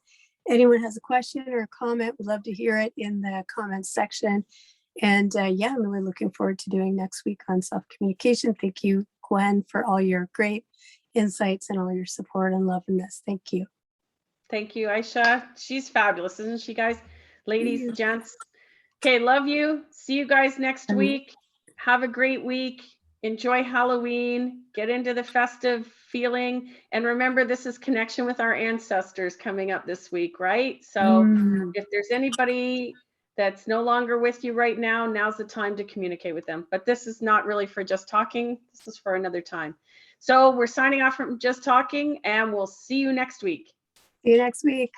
anyone has a question or a comment, we'd love to hear it in the comments section. And yeah, I'm really looking forward to doing next week on self-communication. Thank you, Gwen, for all your great insights and all your support and love in this. Thank you. Thank you, Ayesha. She's fabulous, isn't she, guys? Ladies, Yeah. gents. Okay, love you. See you guys next week. Have a great week. Enjoy Halloween. Get into the festive feeling. And remember, this is connection with our ancestors coming up this week, right? So if there's anybody that's no longer with you right now, now's the time to communicate with them. But this is not really for just talking. This is for another time. So we're signing off from Just Talking, and we'll see you next week. See you next week.